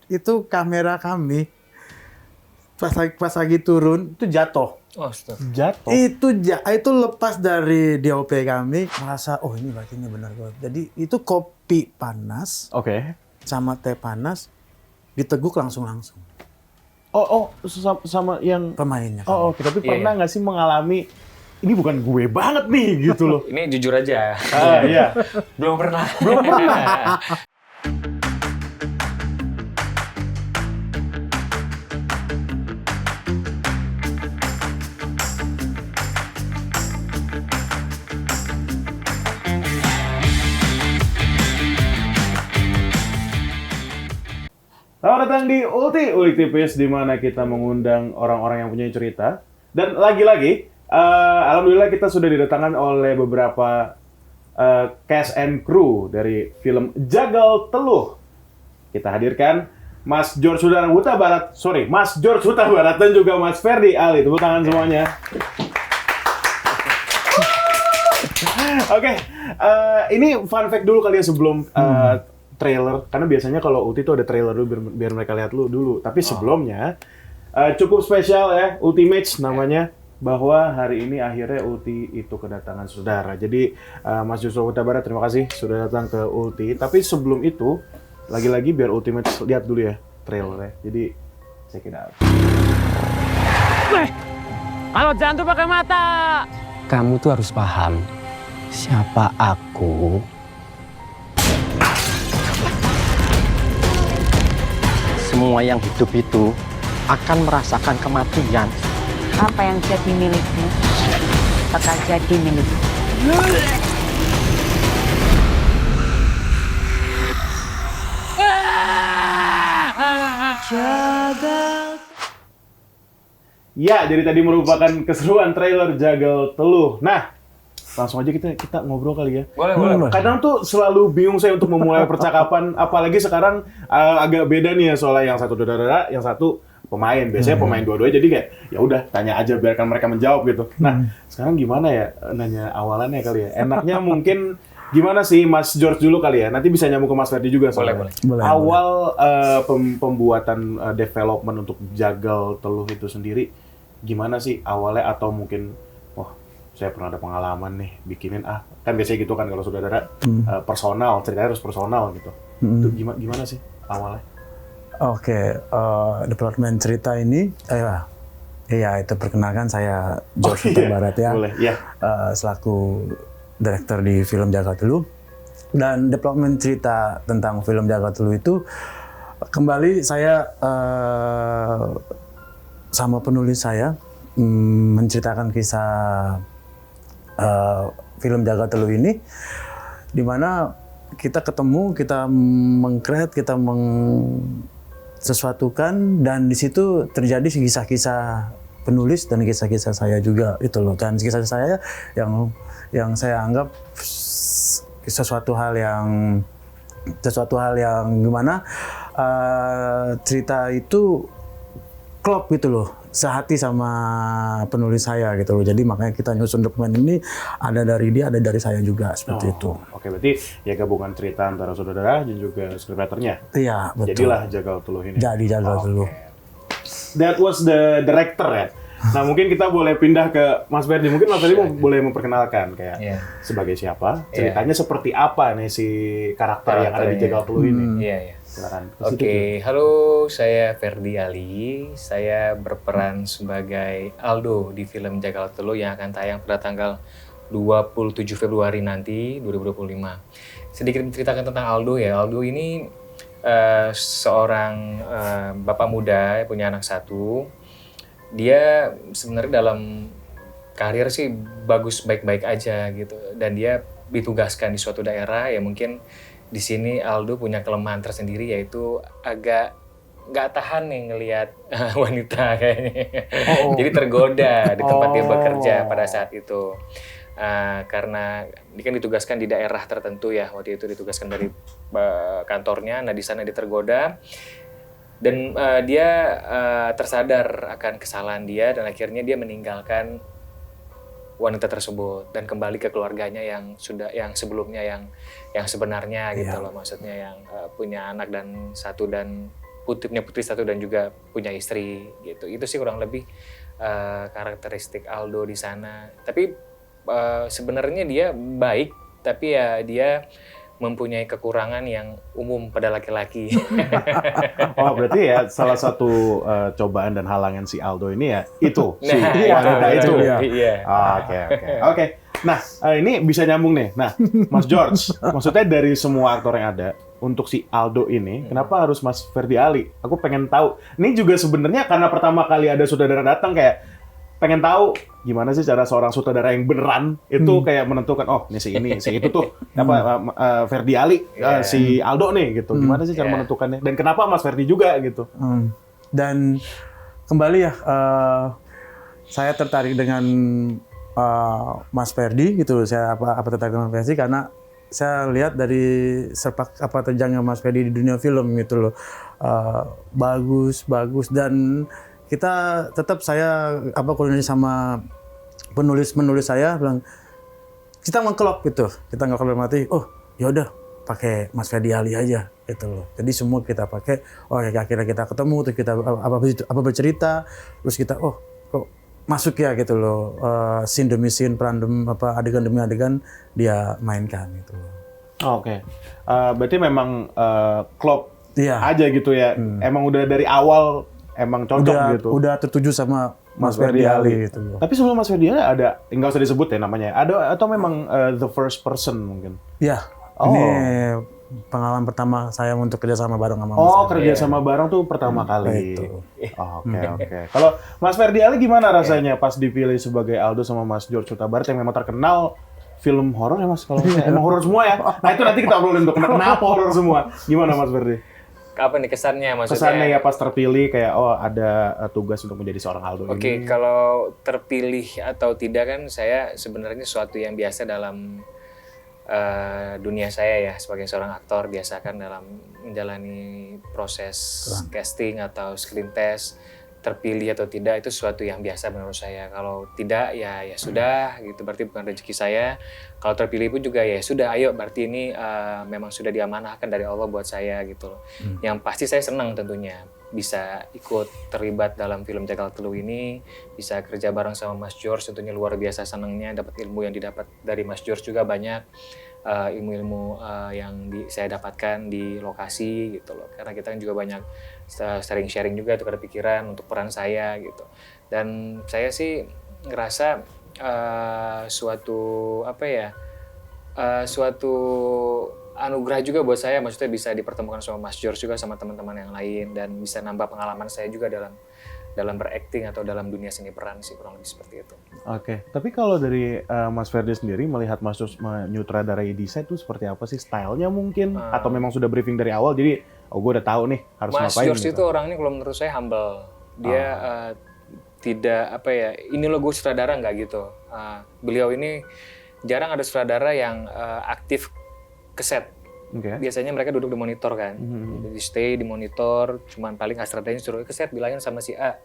itu kamera kami pas lagi turun itu jatuh. Oh, stop. Jatuh. Itu lepas dari DOP kami, merasa oh ini berarti ini benar banget. Jadi itu kopi panas Oke. sama teh panas diteguk langsung Oh, sama yang pemainnya. Oh, oke. Tapi Iya, pernah nggak sih mengalami ini bukan gue banget nih gitu loh. Ini jujur aja. Iya. Belum pernah. Selamat datang di Ulik Tipis, di mana kita mengundang orang-orang yang punya cerita. Dan lagi-lagi, alhamdulillah kita sudah didatangkan oleh beberapa cast and crew dari film Jagal Teluh. Kita hadirkan Mas George Huta Barat, Mas George Huta Barat dan juga Mas Ferdi Ali. Tepuk tangan semuanya. Oke, ini fun fact dulu kali ya sebelum trailer, karena biasanya kalau Ulti itu ada trailer dulu biar mereka lihat dulu. Tapi sebelumnya cukup spesial ya, Ultimates namanya, bahwa hari ini akhirnya Ulti itu kedatangan saudara. Jadi Mas Joshua Huta Barat, terima kasih sudah datang ke Ulti. Tapi sebelum itu, lagi-lagi biar Ultimates lihat dulu ya trailernya. Jadi check it out. Kalau jantung pakai mata. Kamu tuh harus paham siapa aku. Semua yang hidup itu akan merasakan kematian. Apa yang jadi milikmu bakal jadi milikmu. Ya, jadi tadi merupakan keseruan trailer Jagal Teluh. Nah, langsung aja kita ngobrol kali ya. Boleh. Kadang tuh selalu bingung saya untuk memulai percakapan, apalagi sekarang agak beda nih ya, soalnya yang satu saudara, yang satu pemain. Biasanya pemain dua-duanya, jadi kayak ya udah tanya aja biarkan mereka menjawab gitu. Nah, sekarang gimana ya nanya awalannya kali ya? Enaknya mungkin gimana sih Mas George dulu kali ya? Nanti bisa nyambung ke Mas Ferdi juga soalnya. Boleh. Awal pembuatan development untuk Jagal Teluh itu sendiri gimana sih awalnya, atau mungkin saya pernah ada pengalaman nih bikinin kan biasanya gitu kan kalau saudara personal, ceritanya harus personal gitu. Itu gimana sih awalnya? Oke, development cerita ini, iya itu perkenalkan saya George Huta Barat ya, Boleh, ya. Selaku direktur di film Jagal Teluh. Dan development cerita tentang film Jagal Teluh itu kembali saya sama penulis saya menceritakan kisah film Jagal Teluh ini, di mana kita ketemu, kita meng-create, kita sesuatukan, dan di situ terjadi kisah-kisah penulis dan kisah-kisah saya juga itu loh. Dan kisah saya yang saya anggap sesuatu hal yang gimana cerita itu klop gitu loh, sehati sama penulis saya gitu loh. Jadi makanya kita nyusun dokumen ini, ada dari dia, ada dari saya juga, seperti itu. Oke, berarti ya gabungan cerita antara saudara dan juga scriptwriter-nya. Iya, betul. Jadilah Jagal Teluh ini. Jadi Jagal Teluh. That was the director ya. Nah, mungkin kita boleh pindah ke Mas Ferdi. Mungkin Mas Ferdi boleh memperkenalkan kayak sebagai siapa, ceritanya seperti apa nih si karakter yang ada di Jagal Teluh ini. Iya. Silakan. Oke, halo, saya Ferdi Ali. Saya berperan sebagai Aldo di film Jagal Teluh yang akan tayang pada tanggal 27 Februari nanti, 2025. Sedikit menceritakan tentang Aldo ya. Aldo ini seorang bapak muda, punya anak satu. Dia sebenarnya dalam karir sih baik-baik aja gitu. Dan dia ditugaskan di suatu daerah ya, mungkin di sini Aldo punya kelemahan tersendiri, yaitu agak nggak tahan nih ngelihat wanita kayaknya. Jadi tergoda di tempat dia bekerja pada saat itu. Karena dia kan ditugaskan di daerah tertentu ya, waktu itu ditugaskan dari kantornya. Nah, di sana dia tergoda dan dia tersadar akan kesalahan dia, dan akhirnya dia meninggalkan wanita tersebut dan kembali ke keluarganya yang sebelumnya yang sebenarnya gitu loh, maksudnya yang punya anak dan punya putri satu dan juga punya istri gitu. Itu sih kurang lebih karakteristik Aldo di sana. Tapi sebenarnya dia baik, tapi ya dia mempunyai kekurangan yang umum pada laki-laki. Oh, berarti ya salah satu cobaan dan halangan si Aldo ini ya itu si Nah, wanita itu. Iya. Oke. Nah, ini bisa nyambung nih. Nah, Mas George, maksudnya dari semua aktor yang ada untuk si Aldo ini, kenapa harus Mas Ferdi Ali? Aku pengen tahu. Ini juga sebenarnya karena pertama kali ada sutradara datang kayak pengen tahu gimana sih cara seorang sutradara yang beneran itu kayak menentukan ini si itu tuh Ferdi Ali si Aldo nih gitu. Gimana sih cara menentukannya? Dan kenapa Mas Ferdi juga gitu? Dan kembali ya, saya tertarik dengan Mas Ferdi gitu. Saya tertarik dengan Mas Ferdi karena saya lihat dari sepak terjangnya Mas Ferdi di dunia film gitu loh. Bagus dan kita tetap saya koordinasi sama penulis saya bilang kita ngeklop gitu. Kita ngeklop berarti ya udah pakai Mas Ferdi Ali aja gitu loh. Jadi semua kita pakai akhirnya kita ketemu terus kita apa bercerita terus kita kok masuk ya gitu loh. Scene demi scene, peran adegan demi adegan dia mainkan gitu loh. Oke. Berarti memang klop Iya. aja gitu ya. Emang udah dari awal emang cocok gitu. Udah tertuju sama Mas Ferdi Ali gitu loh. Tapi sebelum Mas Ferdi Ali ada, nggak usah disebut ya namanya. Ada atau memang the first person mungkin? Ya. Ini pengalaman pertama saya untuk kerja sama bareng sama Mas Ferdi. Kerja sama bareng tuh pertama kali. Itu. Oke. Kalau Mas Ferdi Ali gimana rasanya pas dipilih sebagai Aldo sama Mas George Huta Barat yang memang terkenal film horor ya Mas? Kalau emang horor semua ya. Nah itu nanti kita obrolin tuh kenapa horor semua. Gimana Mas Ferdi? Apa nih kesannya maksudnya? Kesannya ya pas terpilih kayak ada tugas untuk menjadi seorang Aldo ini. Oke, kalau terpilih atau tidak kan saya sebenarnya sesuatu yang biasa dalam dunia saya ya sebagai seorang aktor, biasa kan dalam menjalani proses casting atau screen test, terpilih atau tidak itu sesuatu yang biasa menurut saya. Kalau tidak ya sudah gitu, berarti bukan rezeki saya. Kalau terpilih pun juga ya sudah, ayo berarti ini memang sudah diamanahkan dari Allah buat saya gitu loh. Yang pasti saya senang tentunya bisa ikut terlibat dalam film Jagal Telu ini, bisa kerja bareng sama Mas George, tentunya luar biasa senangnya, dapat ilmu yang didapat dari Mas George juga banyak. Ilmu-ilmu yang saya dapatkan di lokasi gitu loh, karena kita kan juga banyak sharing juga tukar pikiran untuk peran saya gitu. Dan saya sih ngerasa suatu anugerah juga buat saya, maksudnya bisa dipertemukan sama Mas George juga sama teman-teman yang lain dan bisa nambah pengalaman saya juga dalam berakting atau dalam dunia seni peran sih, kurang lebih seperti itu. Oke, tapi kalau dari Mas Ferdi sendiri melihat Mas George menyutradarai desain itu seperti apa sih? Stylenya mungkin? Atau memang sudah briefing dari awal jadi gue udah tahu nih harus Mas ngapain George gitu. itu orangnya kalau menurut saya humble. Dia tidak ini lo gue sutradara nggak gitu. Beliau ini jarang ada sutradara yang aktif ke set. Okay. Biasanya mereka duduk di monitor kan, jadi stay di monitor, cuman paling astradanya suruh ke set, bilangin sama si A,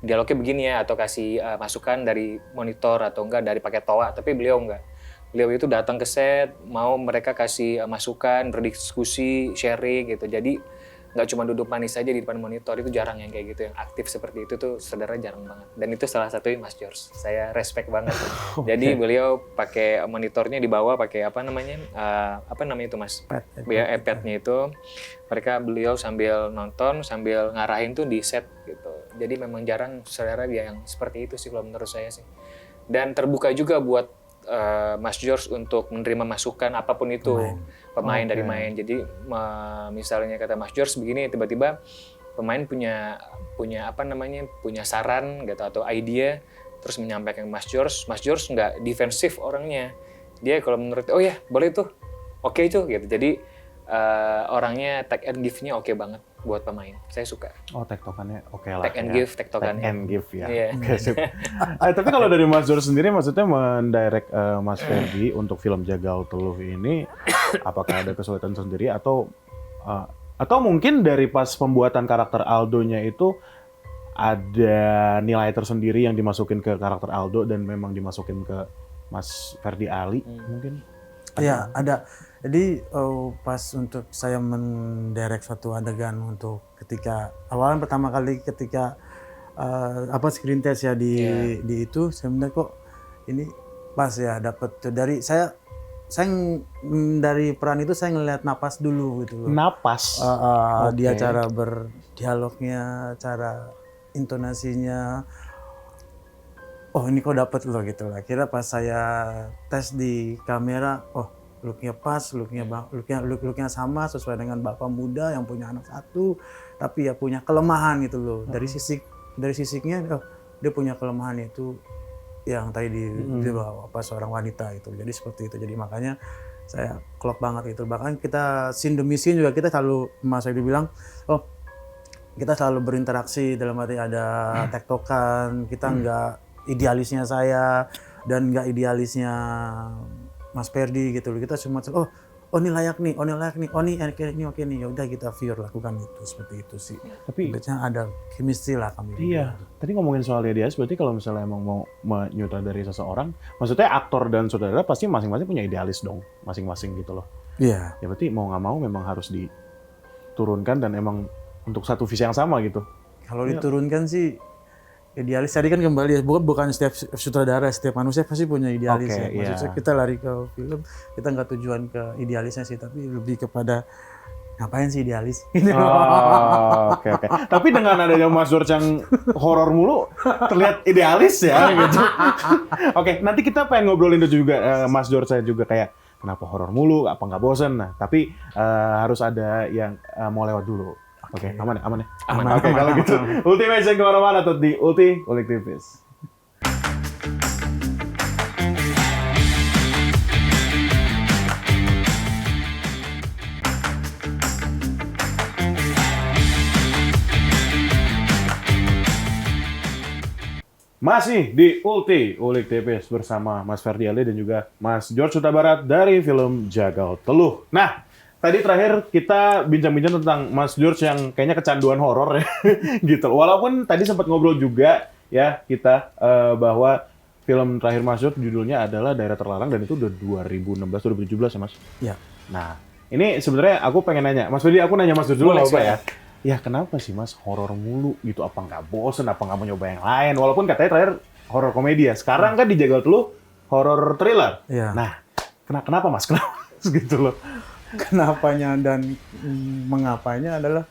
dialognya begini ya, atau kasih masukan dari monitor atau enggak dari pakai toa, tapi beliau enggak. Beliau itu datang ke set, mau mereka kasih masukan, berdiskusi, sharing gitu, jadi nggak cuma duduk manis saja di depan monitor, itu jarang yang kayak gitu, yang aktif seperti itu tuh saudara jarang banget. Dan itu salah satunya Mas George, saya respect banget. Jadi beliau pakai monitornya di bawah, pakai apa namanya itu Mas? iPad-nya itu, beliau sambil nonton, sambil ngarahin tuh di set gitu. Jadi memang jarang saudara dia yang seperti itu sih kalau menurut saya sih. Dan terbuka juga buat Mas George untuk menerima masukan apapun itu pemain dari main. Jadi misalnya kata Mas George begini, tiba-tiba pemain punya saran gitu atau ide, terus menyampaikan ke Mas George nggak defensif orangnya, dia kalau menurut ya boleh tuh, oke itu gitu. Jadi orangnya take and give-nya oke banget buat pemain. Saya suka. Oh, tektokannya oke lah. Take and give, tektokannya. Take and give ya. Yeah. Oke, sip. Tapi kalau dari Mas George sendiri, maksudnya mendirect Mas Ferdi untuk film Jagal Teluh ini, apakah ada kesulitan sendiri atau mungkin dari pas pembuatan karakter Aldo-nya itu ada nilai tersendiri yang dimasukin ke karakter Aldo dan memang dimasukin ke Mas Ferdi Ali mungkin? Iya, ada. Jadi pas untuk saya mendirect suatu adegan untuk ketika awalan pertama kali ketika screen test ya di itu saya melihat kok ini pas ya dapat dari saya dari peran itu saya ngelihat napas dulu gitu loh. Napas. Dia cara berdialognya, cara intonasinya. Oh ini kok dapet loh gitu lah. Akhirnya pas saya tes di kamera, looknya pas, looknya sama sesuai dengan bapak muda yang punya anak satu, tapi ya punya kelemahan gitu loh. Dari sisiknya, dia punya kelemahan itu yang tadi dibawa seorang wanita itu. Jadi seperti itu. Jadi makanya saya klop banget itu. Bahkan kita scene demi scene juga kita selalu, Mas Edi bilang, kita selalu berinteraksi dalam arti ada tektokan, kita nggak idealisnya saya dan nggak idealisnya Mas Ferdi gitu loh. Kita cuma ini layak nih, ini oke nih. Ya udah kita lakukan itu seperti itu sih. Tapi biasanya ada chemistry lah kami. Iya. Tadi ngomongin soal idealis, berarti kalau misalnya emang mau menyutradari seseorang, maksudnya aktor dan sutradara pasti masing-masing punya idealis dong, masing-masing gitu loh. Iya. Ya berarti mau nggak mau memang harus diturunkan dan emang untuk satu visi yang sama gitu. Kalau diturunkan sih idealis tadi kan kembali ya, bukan setiap sutradara, setiap manusia pasti punya idealis ya. Maksudnya kita lari ke film, kita nggak tujuan ke idealisnya sih, tapi lebih kepada ngapain sih idealis? Oke. Tapi dengan adanya Mas George yang horor mulu, terlihat idealis ya gitu. Oke, nanti kita pengen ngobrolin itu juga, Mas George saya juga kayak kenapa horor mulu, apa nggak bosen? Nah, tapi harus ada yang mau lewat dulu. Oke, aman ya? Aman. Oke, kalau gitu. Ultimate jangan kemana-mana tuh di Ulti Ulik Tipis. Masih di Ulti Ulik Tipis bersama Mas Ferdi Ali dan juga Mas George Huta Barat dari film Jagal Teluh. Nah, tadi terakhir kita bincang-bincang tentang Mas George yang kayaknya kecanduan horor ya, gitu. Walaupun tadi sempat ngobrol juga ya kita bahwa film terakhir Mas George judulnya adalah Daerah Terlarang dan itu udah 2016-2017 ya Mas? Iya. Nah, ini sebenarnya aku pengen nanya, Mas Ferdi, aku nanya Mas George dulu apa ya? Ya kenapa sih Mas horor mulu gitu? Apa nggak bosen? Apa nggak mau nyoba yang lain? Walaupun katanya terakhir horor komedi ya. Sekarang kan di Jagal Teluh horor thriller. Iya. Nah, kenapa Mas? Kenapa gitu loh? Kenapanya dan mengapanya adalah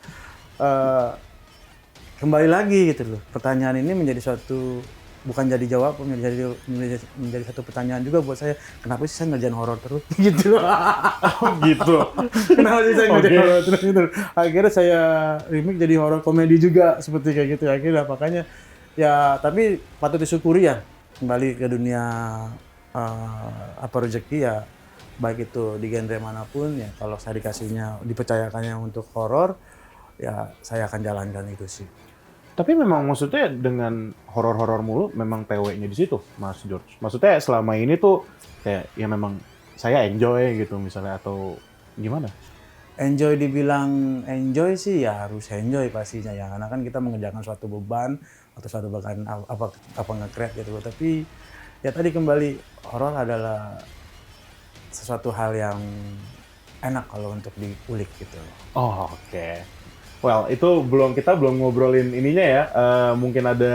kembali lagi gitu loh. Pertanyaan ini menjadi suatu, bukan jadi jawab, menjadi satu pertanyaan juga buat saya. Kenapa sih saya ngerjain horor terus gitu loh. Gitu. Kenapa sih saya ngerjain horor terus gitu. Akhirnya saya remake jadi horor komedi juga seperti kayak gitu. Akhirnya makanya ya tapi patut disyukuri ya kembali ke dunia rezeki ya. Baik itu di genre manapun ya, kalau saya dipercayakannya untuk horor, ya saya akan jalankan itu sih. Tapi memang maksudnya dengan horor-horor mulu memang PW-nya di situ, Mas George. Maksudnya selama ini tuh kayak ya memang saya enjoy gitu misalnya atau gimana? Enjoy, dibilang enjoy sih ya harus enjoy pastinya ya, karena kan kita mengerjakan suatu beban atau suatu bahkan apa nge-create gitu. Tapi ya tadi kembali, horor adalah sesuatu hal yang enak kalau untuk diulik gitu. Oh, oke. Well, itu kita belum ngobrolin ininya ya. Mungkin ada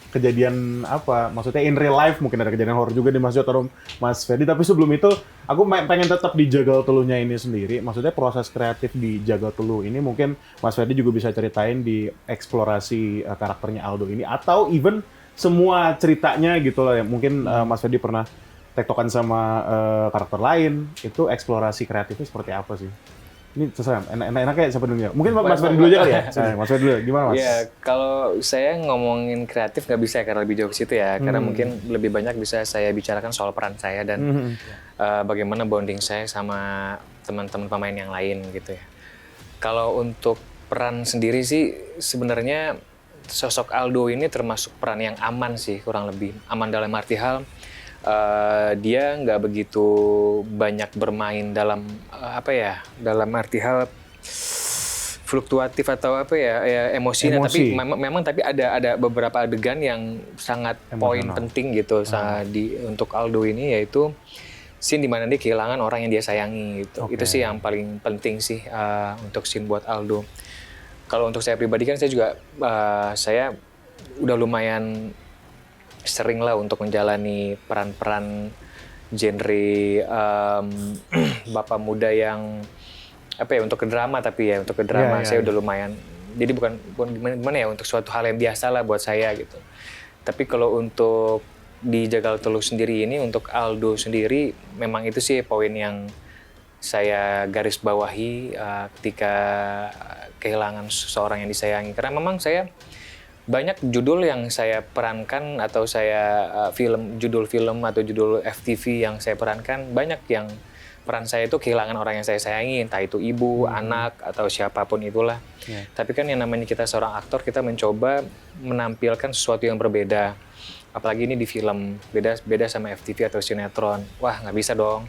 kejadian apa? Maksudnya in real life mungkin ada kejadian horor juga di Mas George atau Mas Ferdi. Tapi sebelum itu, aku pengen tetap di Jagal Teluhnya ini sendiri. Maksudnya proses kreatif di Jagal Teluh ini mungkin Mas Ferdi juga bisa ceritain di eksplorasi karakternya Aldo ini. Atau even semua ceritanya gitu lah ya. Mungkin Mas Ferdi pernah tektokan sama karakter lain, itu eksplorasi kreatifnya seperti apa sih? Ini terserah, enaknya siapa dulu ya? Mungkin Mas Ferdi dulu aja kali ya? Mas Ferdi dulu, gimana Mas? Iya, kalau saya ngomongin kreatif nggak bisa karena lebih jauh ke situ ya, karena mungkin lebih banyak bisa saya bicarakan soal peran saya dan bagaimana bonding saya sama teman-teman pemain yang lain gitu ya. Kalau untuk peran sendiri sih sebenarnya sosok Aldo ini termasuk peran yang aman sih, kurang lebih. Aman dalam arti hal, dia nggak begitu banyak bermain dalam dalam arti hal fluktuatif atau emosinya, tapi memang ada beberapa adegan yang sangat poin penting gitu untuk Aldo ini, yaitu scene di mana dia kehilangan orang yang dia sayangi gitu. Oke. Itu sih yang paling penting sih untuk scene buat Aldo. Kalau untuk saya pribadi kan saya juga saya udah lumayan sering lah untuk menjalani peran-peran genre bapak muda yang untuk ke drama, tapi ya untuk ke drama Iya, saya iya. udah lumayan. Jadi bukan gimana ya, untuk suatu hal yang biasa lah buat saya gitu. Tapi kalau untuk di Jagal Teluh sendiri ini, untuk Aldo sendiri, memang itu sih poin yang saya garis bawahi ketika kehilangan seseorang yang disayangi. Karena memang saya banyak judul yang saya perankan atau saya judul film atau judul FTV yang saya perankan, banyak yang peran saya itu kehilangan orang yang saya sayangi, entah itu ibu, anak, atau siapapun itulah. Yeah. Tapi kan yang namanya kita seorang aktor, kita mencoba menampilkan sesuatu yang berbeda. Apalagi ini di film, beda sama FTV atau sinetron. Wah, nggak bisa dong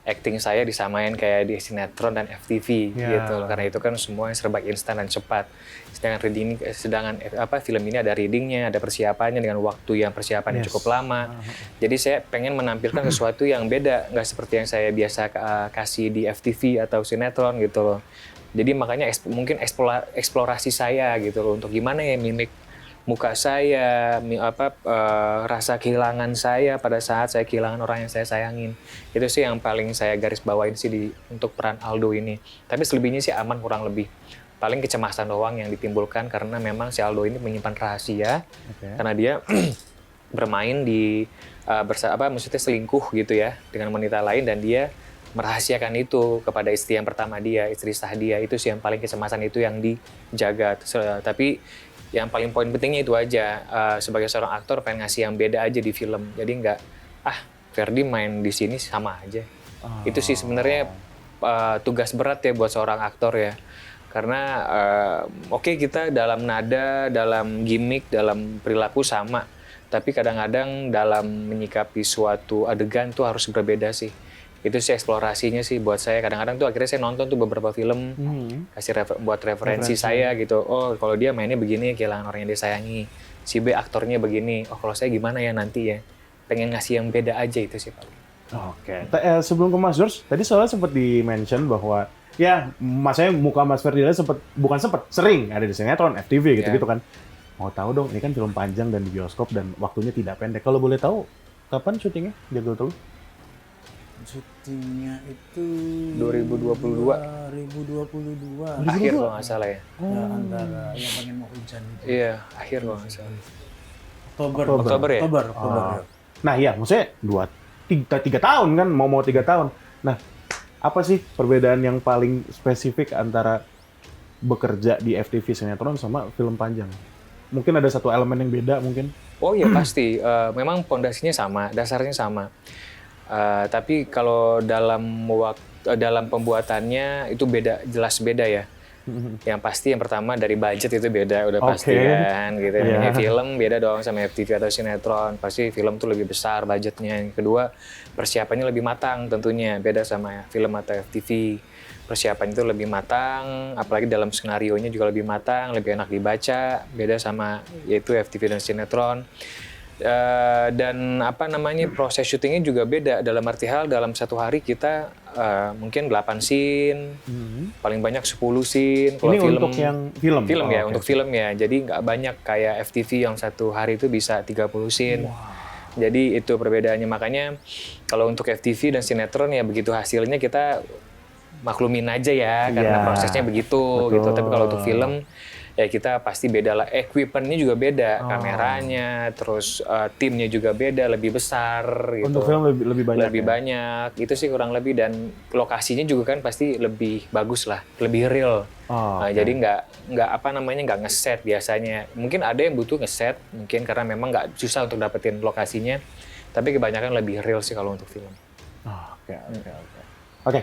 acting saya disamain kayak di sinetron dan FTV gitu. Karena itu kan semua serba instan dan cepat. Sedangkan film ini ada readingnya, ada persiapannya dengan waktu yang persiapan yang cukup lama. Jadi saya pengen menampilkan sesuatu yang beda, nggak seperti yang saya biasa kasih di FTV atau sinetron gitu loh. Jadi makanya mungkin eksplorasi saya gitu loh, untuk gimana ya mimik muka saya, rasa kehilangan saya pada saat saya kehilangan orang yang saya sayangin. Itu sih yang paling saya garis bawain sih untuk peran Aldo ini. Tapi selebihnya sih aman kurang lebih. Paling kecemasan doang yang ditimbulkan karena memang si Aldo ini menyimpan rahasia. Karena dia bermain di maksudnya selingkuh gitu ya dengan wanita lain, dan dia merahasiakan itu kepada istri yang pertama dia, istri sah dia. Itu sih yang paling kecemasan, itu yang dijaga. Tapi yang paling poin pentingnya itu aja, sebagai seorang aktor pengen ngasih yang beda aja di film. Jadi nggak, Ferdi main di sini sama aja. Itu sih sebenarnya tugas berat ya buat seorang aktor ya. Karena kita dalam nada, dalam gimmick, dalam perilaku sama. Tapi kadang-kadang dalam menyikapi suatu adegan tuh harus berbeda sih. Itu sih eksplorasinya sih buat saya. Kadang-kadang tuh akhirnya saya nonton tuh beberapa film, kasih buat referensi saya gitu. Oh, kalau dia mainnya begini, kehilangan orang yang disayangi. Si B aktornya begini. Oh, kalau saya gimana ya nanti ya. Pengen ngasih yang beda aja, itu sih paling. Oke. Sebelum ke Mas George, tadi soalnya sempat di-mention bahwa ya, masanya muka Mas Ferdinand sering ada di sinetron, FTV gitu-gitu kan. Mau tahu dong, ini kan film panjang dan di bioskop dan waktunya tidak pendek. Kalau boleh tahu, kapan syutingnya Jagal Teluh? Syutingnya itu 2022. 2022. Akhir kalau nggak salah ya. Ya, antara yang pengen mau hujan itu. Iya, akhir kalau nggak salah. Oktober ya? Oktober ya. Nah iya, maksudnya 3 tahun kan, mau 3 tahun. Nah, apa sih perbedaan yang paling spesifik antara bekerja di FTV sinetron sama film panjang? Mungkin ada satu elemen yang beda mungkin? Oh iya pasti, memang pondasinya sama, dasarnya sama. Tapi kalau dalam pembuatannya itu jelas beda ya. Yang pasti yang pertama dari budget itu beda, udah pasti kan gitu. Ini film beda dong sama FTV atau sinetron. Pasti film tuh lebih besar budgetnya. Yang kedua, persiapannya lebih matang tentunya, beda sama film atau FTV. Persiapan itu lebih matang, apalagi dalam skenarionya juga lebih matang, lebih enak dibaca, beda sama yaitu FTV dan sinetron. Dan proses syutingnya juga beda, dalam arti hal dalam satu hari kita mungkin 8 scene, paling banyak 10 scene. Kalau ini film, untuk yang film? Untuk film ya, jadi nggak banyak kayak FTV yang satu hari itu bisa 30 scene. Jadi itu perbedaannya, makanya kalau untuk FTV dan sinetron ya begitu hasilnya kita maklumin aja ya, karena prosesnya begitu gitu. Tapi kalau untuk film ya kita pasti beda lah, equipment-nya juga beda, kameranya, terus timnya juga beda, lebih besar gitu. Untuk film lebih banyak. Lebih banyak, itu sih kurang lebih, dan lokasinya juga kan pasti lebih bagus lah, lebih real. Jadi nggak ngeset biasanya. Mungkin ada yang butuh ngeset, mungkin karena memang nggak susah untuk dapetin lokasinya, tapi kebanyakan lebih real sih kalau untuk film. Oke,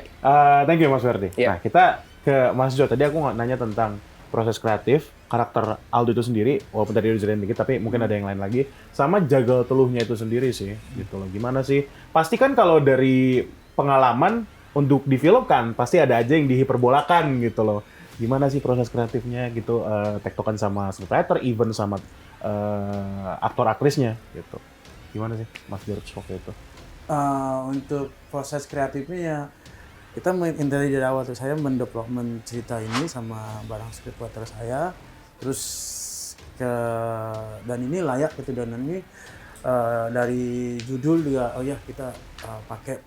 thank you Mas Ferdi. Nah, kita ke Mas Jo. Tadi aku nggak nanya tentang proses kreatif, karakter Aldo itu sendiri, walaupun tadi udah diceritain dikit, tapi mungkin ada yang lain lagi. Sama Jagal Teluhnya itu sendiri sih, gitu loh. Gimana sih? Pasti kan kalau dari pengalaman untuk difilmkan, pasti ada aja yang dihiperbolakan gitu loh. Gimana sih proses kreatifnya gitu, tektokan sama scriptwriter, even sama aktor-aktrisnya gitu. Gimana sih Mas George waktu itu? Untuk proses kreatifnya ya kita dari awal tuh saya mendevelopment cerita ini sama barang scriptwriter saya, terus dan ini layak gitu, dan ini dari judul juga kita pakai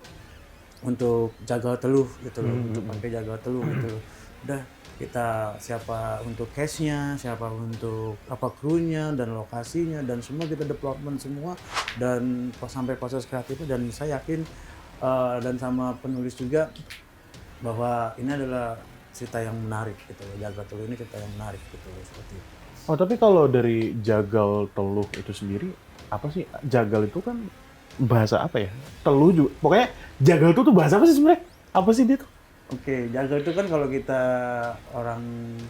untuk jagal teluh gitu loh, untuk pakai jagal teluh gitu loh. Udah kita siapa untuk cast-nya, siapa untuk apa krunya dan lokasinya dan semua kita development semua dan sampai proses kreatifnya, dan saya yakin dan sama penulis juga bahwa ini adalah cerita yang menarik gitu loh. Jagal teluh ini cerita yang menarik gitu loh, seperti itu. Oh, tapi kalau dari jagal teluh itu sendiri, apa sih? Jagal itu kan bahasa apa ya? Teluh juga. Pokoknya jagal itu tuh bahasa apa sih sebenarnya? Apa sih dia tuh? Oke, jagal itu kan kalau kita orang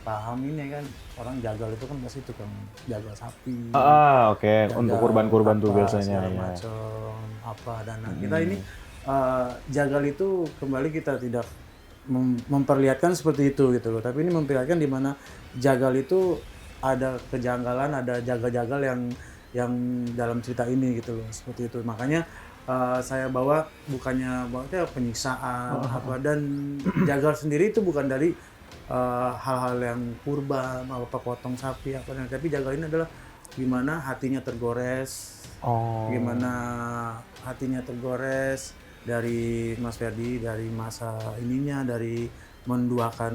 paham ini kan, orang jagal itu kan pasti tukang jagal sapi. Oke. Untuk kurban-kurban tuh biasanya. Segala Ya. macam apa, dan kita ini jagal itu kembali kita tidak memperlihatkan seperti itu gitu loh, tapi ini memperlihatkan di mana jagal itu ada kejanggalan, ada jagal-jagal yang dalam cerita ini gitu loh, seperti itu. Makanya saya bawa bukannya penyiksaan apa, dan jagal sendiri itu bukan dari hal-hal yang kurban apa potong sapi apa, tapi jagal ini adalah gimana hatinya tergores, gimana hatinya tergores dari Mas Ferdi, dari masa ininya, dari menduakan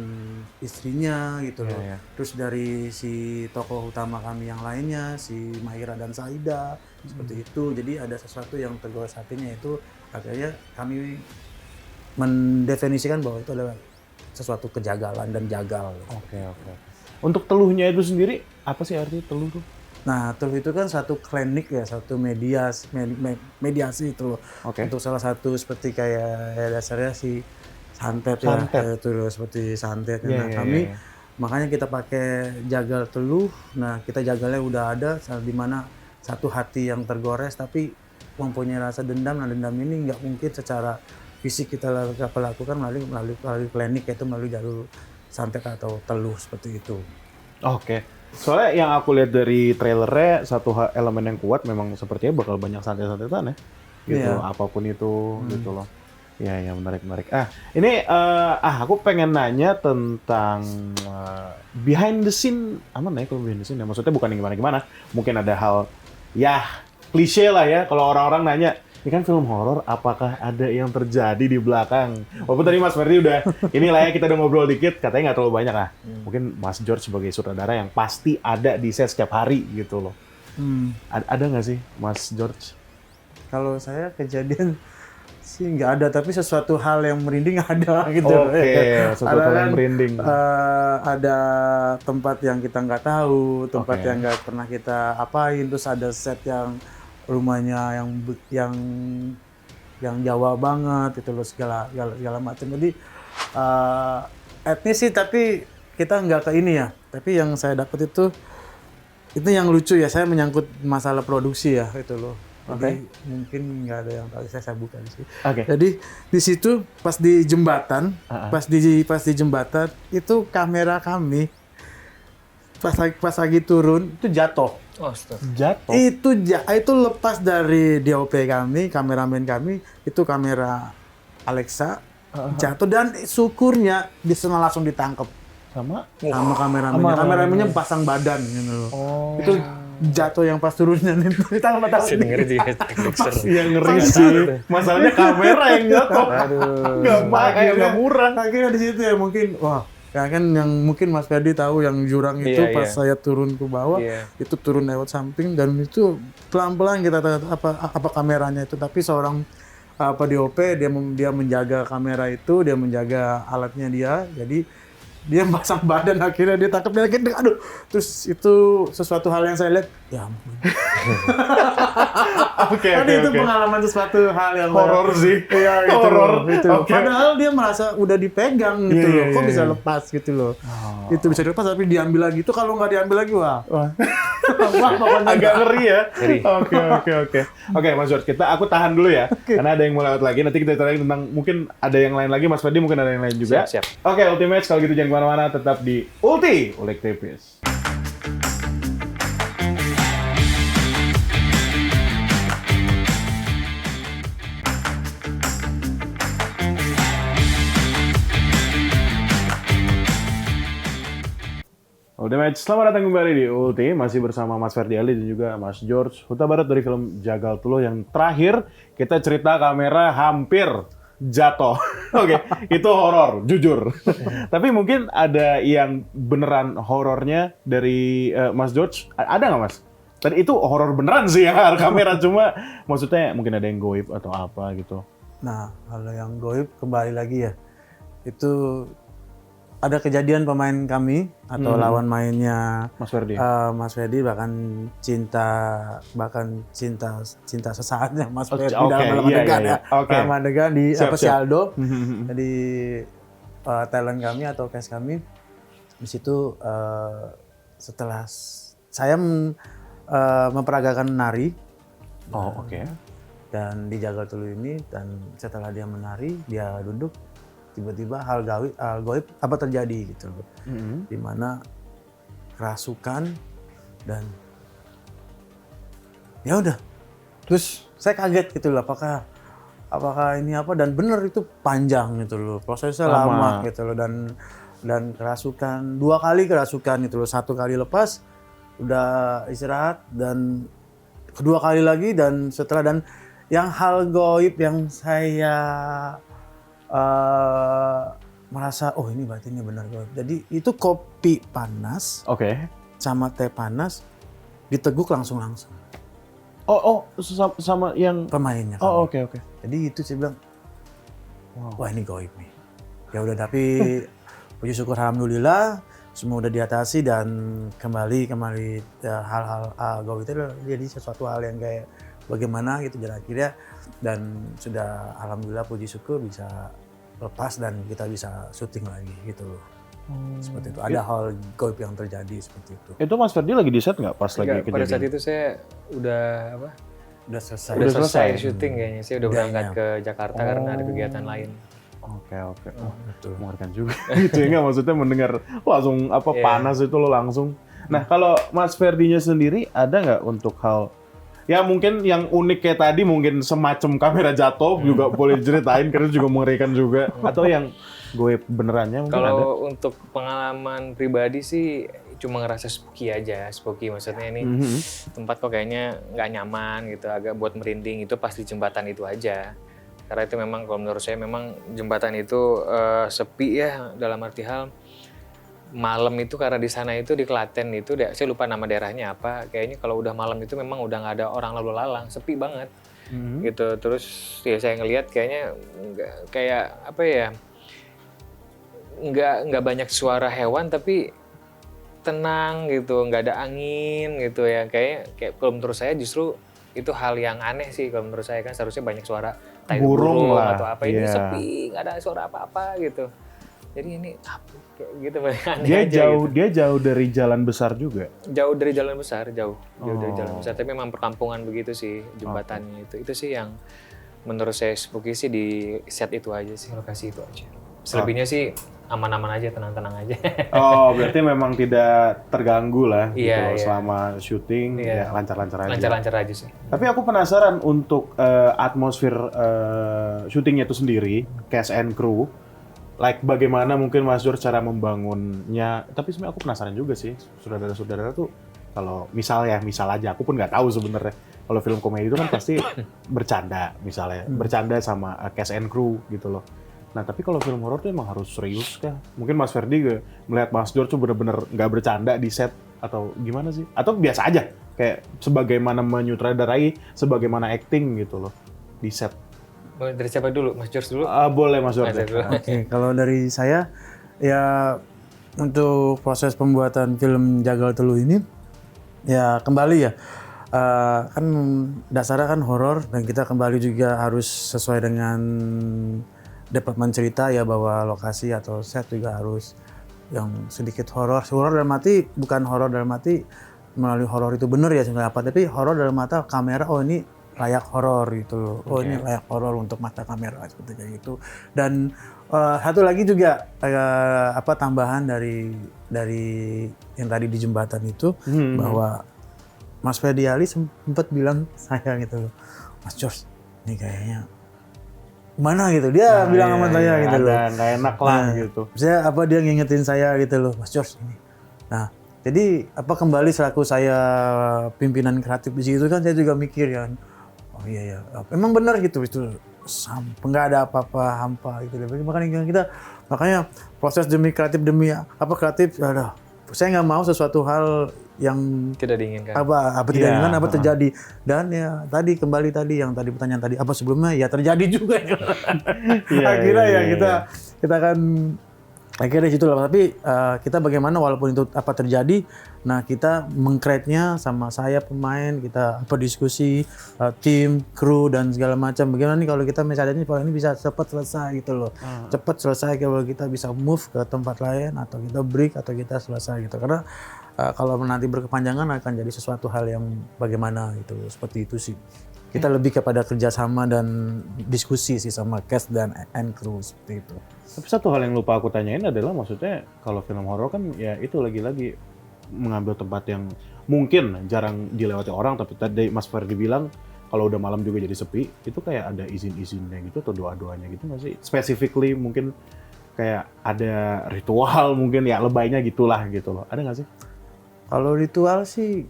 istrinya gitu loh. Terus dari si tokoh utama kami yang lainnya, si Maira dan Saida, seperti itu. Jadi ada sesuatu yang tergores hatinya, itu akhirnya kami mendefinisikan bahwa itu adalah sesuatu kejagalan dan jagal. Oke. Untuk teluhnya itu sendiri, apa sih artinya teluh tuh? Nah, teluh itu kan satu klinik ya, satu mediasi itu loh. Untuk salah satu seperti kayak dasarnya si santet ya, itu loh, seperti santet. Kami makanya kita pakai jagal teluh. Nah, kita jagalnya udah ada di mana satu hati yang tergores tapi mempunyai rasa dendam. Nah, dendam ini nggak mungkin secara fisik kita lakukan melalui klinik, yaitu melalui jalur santet atau teluh seperti itu. Oke. Soalnya yang aku lihat dari trailernya, satu elemen yang kuat memang sepertinya bakal banyak santet-santetan ya. Gitu, apapun itu gitu loh. Ya, menarik. Ini aku pengen nanya tentang behind the scene. Aman ya kalau behind the scene ya? Maksudnya bukan gimana-gimana. Mungkin ada hal, ya klise lah ya kalau orang-orang nanya, ini kan film horor, apakah ada yang terjadi di belakang? Walaupun tadi Mas Ferdi udah, inilah ya kita udah ngobrol dikit, katanya nggak terlalu banyak lah. Mungkin Mas George sebagai sutradara yang pasti ada di set setiap hari gitu loh. Ada nggak sih Mas George? Kalau saya kejadian sih nggak ada, tapi sesuatu hal yang merinding ada gitu. Sesuatu hal yang merinding. Ada tempat yang kita nggak tahu, tempat yang nggak pernah kita apain, terus ada set yang rumahnya yang Jawa banget itu loh, segala macam. Jadi etnis sih, tapi kita nggak ke ini ya. Tapi yang saya dapat itu yang lucu ya, saya menyangkut masalah produksi ya itu loh. Jadi mungkin nggak ada yang tahu, saya bukan sih. Jadi di situ pas di jembatan, pas di jembatan itu kamera kami pas lagi turun itu jatuh. Jatuh? Itu lepas dari DOP kami, kameramen kami, itu kamera Alexa, jatuh, dan syukurnya bisa langsung ditangkap sama kameramennya. Kameramennya pasang badan gitu loh. Itu jatuh yang pas turunnya itu ditangkap. Ngeri Yang ngeri sih. Masalahnya kamera yang jatuh. Nggak murah. Akhirnya di situ ya mungkin, ya kan yang mungkin Mas Ferdi tahu yang jurang itu pas saya turun ke bawah, itu turun lewat samping, dan itu pelan-pelan kita apa kameranya itu, tapi seorang DOP dia menjaga kamera itu, dia menjaga alatnya dia, jadi dia pasang badan, akhirnya dia tangkap, dia akhirnya aduh, terus itu sesuatu hal yang saya lihat, ya ampun. Itu pengalaman sesuatu hal yang horor sih. Iya, itu. Horor. Padahal dia merasa udah dipegang gitu loh, kok bisa lepas gitu loh. Itu bisa dilepas tapi diambil lagi, itu kalau nggak diambil lagi wah pokoknya agak ngeri ya. Oke, Mas George, aku tahan dulu ya, karena ada yang mau lewat lagi. Nanti kita tanya tentang, mungkin ada yang lain lagi, Mas Ferdi mungkin ada yang lain juga. Siap. Oke, Ultimates, kalau gitu jangan kemana-mana, tetap di Ulti Ulik Tipis. Ultimate, selamat datang kembali di Ulti, masih bersama Mas Ferdi Ali dan juga Mas George Huta Barat dari film Jagal Tuluh yang terakhir kita cerita kamera hampir jatuh. Oke, itu horor, jujur. Tapi mungkin ada yang beneran horornya dari Mas George, ada nggak Mas? Tadi itu horor beneran sih ya kamera, cuma maksudnya mungkin ada yang goib atau apa gitu. Nah, kalau yang goib kembali lagi ya, itu ada kejadian pemain kami atau lawan mainnya Mas Ferdi. Mas Ferdi bahkan cinta sesaatnya Mas Ferdi oke, dalam iya, adegan iya. ya. Oke. Dalam adegan di Siap, si siap. Aldo. Jadi talent kami atau cast kami di situ setelah saya memperagakan menari Oh, oke. dan di Jagal Tuluh ini, dan setelah dia menari dia duduk, tiba-tiba hal gaib apa terjadi gitu loh. Di mana kerasukan dan ya udah. Terus saya kaget gitu loh, apakah ini apa, dan bener itu panjang gitu loh. Prosesnya lama gitu loh, dan kerasukan 2 kali kerasukan gitu loh. 1 kali lepas udah istirahat, dan kedua kali lagi, dan setelah, dan yang hal gaib yang saya merasa oh ini berarti ini benar gaib. Jadi itu kopi panas Oke. sama teh panas diteguk langsung Oh, sama yang pemainnya. Oh, kami. oke. Jadi itu saya bilang, wah ini gaib nih. Ya udah, tapi puji syukur alhamdulillah semua udah diatasi, dan kembali ya, hal-hal gaib itu jadi sesuatu hal yang kayak bagaimana gitu, dan akhirnya dan sudah alhamdulillah puji syukur bisa lepas dan kita bisa syuting lagi gitu loh. Seperti itu. Ada hal gaib yang terjadi seperti itu. Itu Mas Ferdi lagi di set nggak pas lagi Enggak, kejadian? pada saat itu saya udah apa? Udah selesai. Udah selesai selesai. syuting kayaknya. Saya udah berangkat ke Jakarta karena ada kegiatan lain. Oke. Betul. Mengerikan juga. Gitu ya nggak, maksudnya mendengar langsung Iya. panas itu lo langsung. Nah, kalau Mas Ferdinya sendiri ada nggak untuk hal ya mungkin yang unik kayak tadi, mungkin semacam kamera jatuh juga boleh ceritain karena juga mengerikan juga, atau yang gue benerannya mungkin ada? Kalau untuk pengalaman pribadi sih cuma ngerasa spooky aja. Spooky maksudnya ini tempat kok kayaknya nggak nyaman gitu, agak buat merinding, itu pas di jembatan itu aja. Karena itu memang kalau menurut saya memang jembatan itu sepi ya, dalam arti hal malam itu, karena di sana itu di Klaten itu, saya lupa nama daerahnya apa, kayaknya kalau udah malam itu memang udah nggak ada orang lalu lalang, sepi banget gitu. Terus ya saya ngelihat kayaknya kayak apa ya, nggak banyak suara hewan tapi tenang gitu, nggak ada angin gitu ya. Kayak kalau menurut saya justru itu hal yang aneh sih kalau menurut saya, kan seharusnya banyak suara tai Burung lah, atau apa. Ini iya. sepi, nggak ada suara apa-apa gitu. Jadi ini apa kayak gitu, aneh Dia aja jauh gitu. dia jauh dari jalan besar juga. Jauh dari jalan besar, jauh dari jalan Oh. besar. Tapi memang perkampungan begitu sih jembatannya itu sih yang menurut saya spooky sih, di set itu aja sih, lokasi itu aja. Selebihnya sih aman-aman aja, tenang-tenang aja. Oh, berarti memang tidak terganggu lah gitu Iya, loh, iya. selama syuting ya lancar-lancar aja. Lancar-lancar aja sih. Tapi aku penasaran untuk atmosfer syutingnya itu sendiri, cast and crew, like bagaimana mungkin Mas George cara membangunnya. Tapi sebenarnya aku penasaran juga sih, saudara-saudara tuh kalau misal aja, aku pun nggak tahu sebenarnya. Kalau film komedi itu kan pasti bercanda misalnya, bercanda sama cast and crew gitu loh. Nah, tapi kalau film horor tuh emang harus serius kah? Mungkin Mas Ferdi melihat Mas George tuh bener-bener nggak bercanda di set, atau gimana sih? Atau biasa aja, kayak sebagaimana menyutradarai, sebagaimana acting gitu loh di set. Dari siapa dulu? Mas George dulu? Boleh Mas George. Mas George. Oke, kalau dari saya ya untuk proses pembuatan film Jagal Tuluh ini ya kembali ya kan dasarnya kan horor, dan kita kembali juga harus sesuai dengan departemen cerita ya, bahwa lokasi atau set juga harus yang sedikit horor. Horor dalam arti bukan horor dalam arti melalui horor itu benar ya sebenarnya apa, tapi horor dalam mata kamera, oh ini layak horor gitu loh. Oh ini layak horor untuk mata kamera seperti kayak gitu. Dan satu lagi juga tambahan dari yang tadi di jembatan itu, bahwa Mas Ferdi Ali sempat bilang saya gitu loh, Mas George ini kayaknya mana gitu, dia bilang sama saya gitu loh. Nggak enak lah gitu. Saya dia ngingetin saya gitu loh, Mas George ini. Nah, Jadi kembali selaku saya pimpinan kreatif di situ kan saya juga mikir kan, oh iya ya, emang benar gitu itu nggak ada apa-apa hampa gitu. Makanya proses demi kreatif kreatif, saya nggak mau sesuatu hal yang Tidak diinginkan. apa tidak diinginkan apa terjadi. Dan ya kembali yang tadi pertanyaan tadi apa sebelumnya ya terjadi juga. Akhirnya ya kita kan akhirnya situ lah. Tapi kita bagaimana walaupun itu apa terjadi, nah kita meng-create-nya sama saya pemain, kita diskusi tim, kru dan segala macam. Bagaimana nih kalau kita misalnya kalau ini bisa cepat selesai gitu loh. Cepat selesai kalau kita bisa move ke tempat lain atau kita break atau kita selesai gitu. Karena kalau nanti berkepanjangan akan jadi sesuatu hal yang bagaimana gitu. Seperti itu sih. Kita lebih kepada kerjasama dan diskusi sih sama cast dan crew seperti itu. Tapi satu hal yang lupa aku tanyain adalah maksudnya kalau film horor kan ya itu lagi-lagi mengambil tempat yang mungkin jarang dilewati orang, tapi tadi Mas Ferdi bilang kalau udah malam juga jadi sepi, itu kayak ada izin-izinnya gitu atau doa-doanya gitu nggak sih? Specifically mungkin kayak ada ritual mungkin ya lebaynya gitulah gitu loh. Ada nggak sih? Kalau ritual sih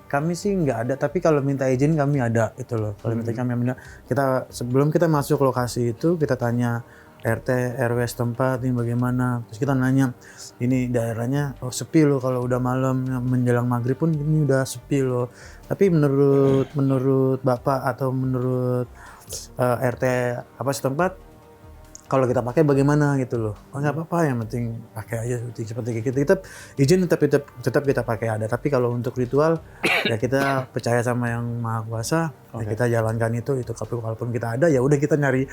kami sih nggak ada, tapi kalau minta izin kami ada itu loh. Kalau minta kami minta, kita sebelum kita masuk lokasi itu kita tanya RT RW setempat ini bagaimana, terus kita nanya ini daerahnya sepi loh kalau udah malam menjelang maghrib pun ini udah sepi loh. Tapi menurut bapak atau menurut RT setempat kalau kita pakai bagaimana gitu loh. Oh nggak apa-apa, yang penting pakai aja seperti kita izin tetap kita pakai ada. Tapi kalau untuk ritual ya kita percaya sama yang Maha Kuasa, ya kita jalankan itu kalaupun kita ada ya udah kita nyari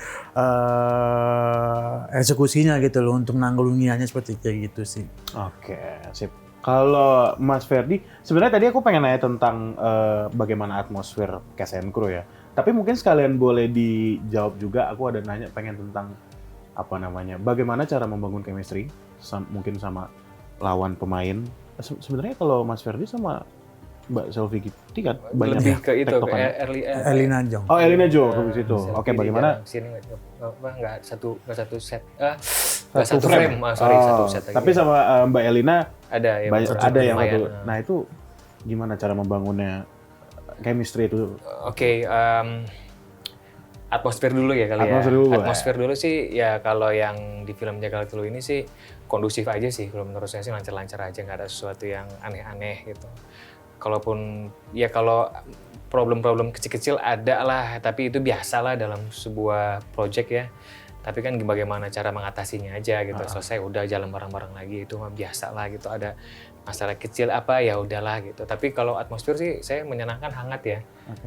eksekusinya gitu loh untuk nanggulanginya seperti kayak gitu sih. Oke, sip. Kalau Mas Ferdi, sebenarnya tadi aku pengen nanya tentang bagaimana atmosfer cast and crew ya. Tapi mungkin sekalian boleh dijawab juga, aku ada nanya pengen tentang bagaimana cara membangun chemistry mungkin sama lawan pemain. Sebenarnya kalau Mas Ferdi sama Mbak Selvi Gipti kan banyak lebih ya ke itu tektokannya. Elina Jong. Oh, Elina Jo ke situ. Oke, bagaimana? Sini nggak satu set, nggak satu frame. Satu set aja. Tapi sama Mbak Elina ada ya. ada yang satu. Nah, itu gimana cara membangunnya chemistry itu? Oke, atmosfer dulu ya kali ya. Atmosfer dulu sih ya, kalau yang di film Jagal Telu ini sih kondusif aja sih. Kalau menurut saya sih lancar-lancar aja, nggak ada sesuatu yang aneh-aneh gitu. Kalaupun ya kalau problem-problem kecil-kecil ada lah, tapi itu biasa lah dalam sebuah project ya. Tapi kan bagaimana cara mengatasinya aja gitu. Selesai udah jalan bareng-bareng lagi, itu mah biasa lah gitu. Ada masalah kecil ya udahlah gitu. Tapi kalau atmosfer sih saya menyenangkan, hangat ya.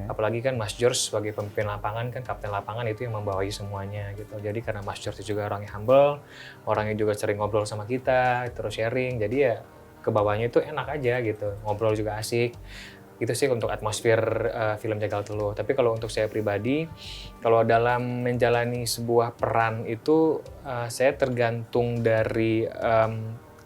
Apalagi kan Mas George sebagai pemimpin lapangan kan, kapten lapangan itu yang membawahi semuanya gitu. Jadi karena Mas George juga orangnya humble, orangnya juga sering ngobrol sama kita, terus sharing. Jadi ya ke bawahnya itu enak aja gitu. Ngobrol juga asik. Itu sih untuk atmosfer film Jagal Telu. Tapi kalau untuk saya pribadi, kalau dalam menjalani sebuah peran itu saya tergantung dari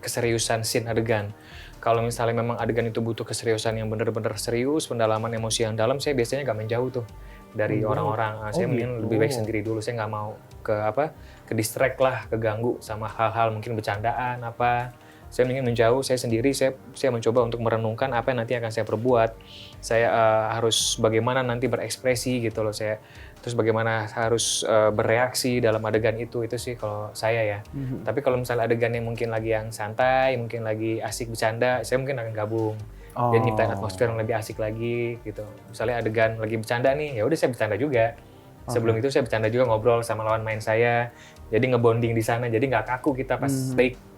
keseriusan scene adegan. Kalau misalnya memang adegan itu butuh keseriusan yang benar-benar serius, pendalaman emosi yang dalam, saya biasanya nggak menjauh tuh dari orang-orang. Saya mending lebih baik sendiri dulu. Saya nggak mau ke distract lah, keganggu sama hal-hal mungkin bercandaan apa. Saya ingin menjauh, saya sendiri, saya mencoba untuk merenungkan apa yang nanti akan saya perbuat. Saya harus bagaimana nanti berekspresi gitu loh, terus bagaimana harus bereaksi dalam adegan itu sih kalau saya ya. Tapi kalau misalnya adegan yang mungkin lagi yang santai, mungkin lagi asik bercanda, saya mungkin akan gabung. Dan nyiptain atmosfer yang lebih asik lagi gitu. Misalnya adegan lagi bercanda nih, ya udah saya bercanda juga. Sebelum itu saya bercanda juga, ngobrol sama lawan main saya. Jadi ngebonding di sana, jadi nggak kaku kita pas take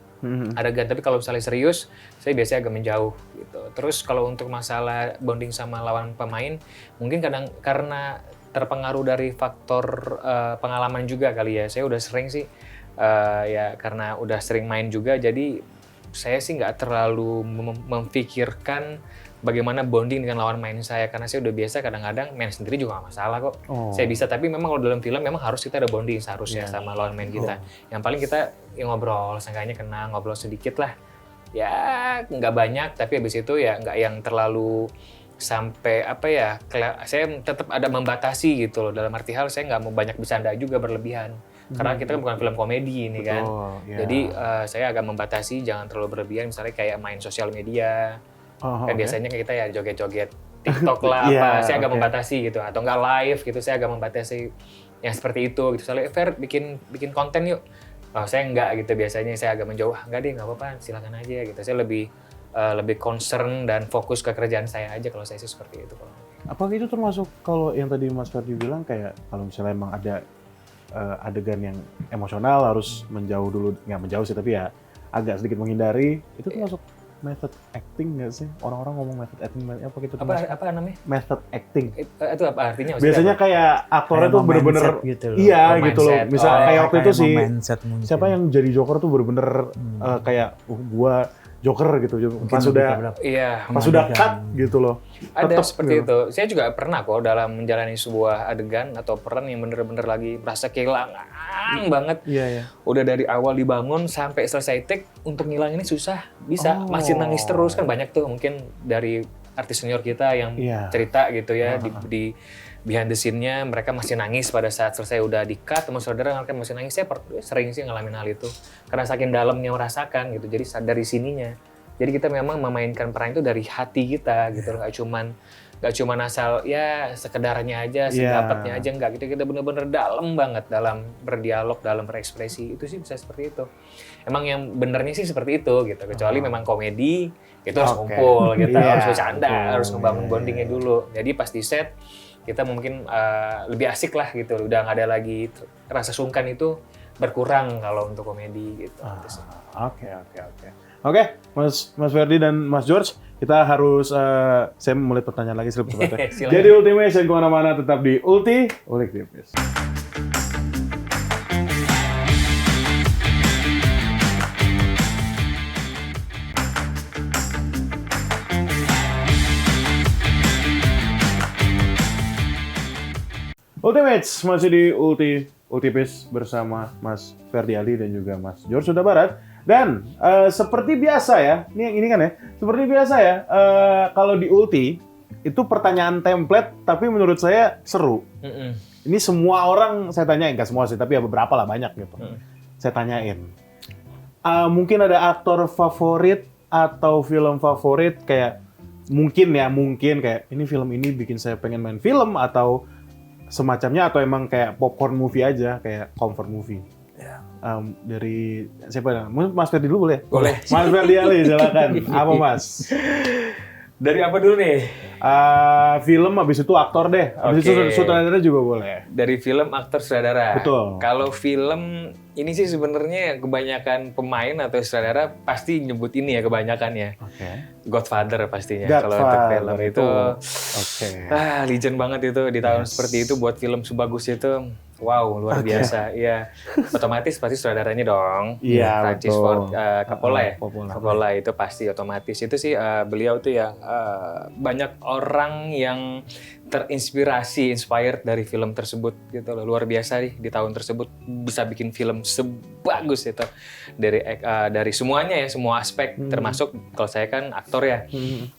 adegan. Tapi kalau misalnya serius, saya biasanya agak menjauh gitu. Terus kalau untuk masalah bonding sama lawan pemain, mungkin kadang karena terpengaruh dari faktor pengalaman juga kali ya. Saya udah sering sih ya karena udah sering main juga, jadi saya sih nggak terlalu memikirkan bagaimana bonding dengan lawan main saya, karena saya udah biasa kadang-kadang main sendiri juga nggak masalah kok. Saya bisa, tapi memang kalau dalam film memang harus kita ada bonding seharusnya sama lawan main kita. Yang paling kita ngobrol, seenggaknya kenal, ngobrol sedikit lah. Ya nggak banyak, tapi habis itu ya nggak yang terlalu sampai saya tetap ada membatasi gitu loh. Dalam arti hal saya nggak mau banyak bercanda juga berlebihan. Karena kita kan bukan film komedi ini kan. iya. Jadi saya agak membatasi, jangan terlalu berlebihan. Misalnya kayak main sosial media. Kan biasanya kita ya joget-joget TikTok lah apa. Saya agak membatasi gitu. Atau nggak live gitu, saya agak membatasi yang seperti itu. Gitu. Soalnya Fer bikin konten yuk. Saya nggak gitu, biasanya saya agak menjauh. Nggak deh, nggak apa-apa, silakan aja gitu. Saya lebih concern dan fokus ke kerjaan saya aja kalau saya sih seperti itu. Apa itu termasuk kalau yang tadi Mas Ferdi bilang kayak kalau misalnya emang ada adegan yang emosional harus menjauh dulu, nggak menjauh sih tapi ya agak sedikit menghindari, itu termasuk method acting nggak sih? Orang-orang ngomong method acting apa gitu? Apa namanya? Method acting. Itu apa artinya? Biasanya kayak aktornya tuh bener-bener gitu loh. iya gitu loh. Mindset. Misalnya kayak waktu itu sih mungkin. siapa yang jadi Joker tuh bener-bener kayak gua Joker gitu. Pas sudah Iya. pas sudah cut gitu loh. Ada Tetep seperti gitu. itu. Saya juga pernah kok dalam menjalani sebuah adegan atau peran yang bener-bener lagi merasa kehilangan banget. Iya ya. Udah dari awal dibangun sampai selesai take, untuk ngilanginnya susah. Bisa, masih nangis terus kan, banyak tuh mungkin dari artis senior kita yang cerita gitu ya di behind the scene-nya mereka masih nangis pada saat selesai udah di-cut, sama saudara mereka masih nangis. Saya sering sih ngalamin hal itu karena saking dalamnya merasakan gitu. Jadi dari sininya. Jadi kita memang memainkan peran itu dari hati kita gitu, nggak cuman asal ya sekedarnya aja, sedapatnya aja, enggak gitu. Kita bener-bener dalam banget dalam berdialog, dalam berekspresi. Itu sih bisa seperti itu. Emang yang benernya sih seperti itu gitu. Kecuali memang komedi itu harus kumpul, kita harus bercanda, harus ngebangun bondingnya dulu. Jadi pas di set kita mungkin lebih asik lah gitu. Udah nggak ada lagi rasa sungkan, itu berkurang kalau untuk komedi gitu. Oke, Mas Ferdi dan Mas George, kita harus saya mulai pertanyaan lagi sebetulnya. Jadi Ultimation kemana-mana tetap di Ulik Tipis. Ultimates masih di Ultipis bersama Mas Ferdi Ali dan juga Mas George Huta Barat. Dan seperti biasa ya, ini kan ya, seperti biasa ya, kalau di Ulti itu pertanyaan template, tapi menurut saya seru. Ini semua orang saya tanyain, nggak semua sih, tapi ya beberapa lah, banyak gitu. Saya tanyain. Mungkin ada aktor favorit atau film favorit kayak mungkin kayak ini film ini bikin saya pengen main film atau semacamnya, atau emang kayak popcorn movie aja, kayak comfort movie. Dari siapa? Mas Ferdi dulu boleh? Boleh. Mas Ferdi Ali, silakan. Apa Mas? Dari apa dulu nih? Film, habis itu aktor deh. Habis itu sutradara juga boleh. Dari film, aktor, sutradara. Betul. Kalau film ini sih sebenarnya kebanyakan pemain atau sutradara pasti nyebut ini ya kebanyakan ya. Godfather pastinya. Kalau untuk film itu, legend banget itu di tahun seperti itu buat film sebagus itu. Wow, luar biasa. Iya. Otomatis pasti sutradaranya dong. Iya, Francis Ford Coppola ya. Coppola. Coppola itu pasti otomatis. Itu sih beliau tuh yang banyak orang yang inspired dari film tersebut gitu loh. Luar biasa nih di tahun tersebut bisa bikin film sebagus itu. Dari semuanya ya, semua aspek, termasuk kalau saya kan aktor ya.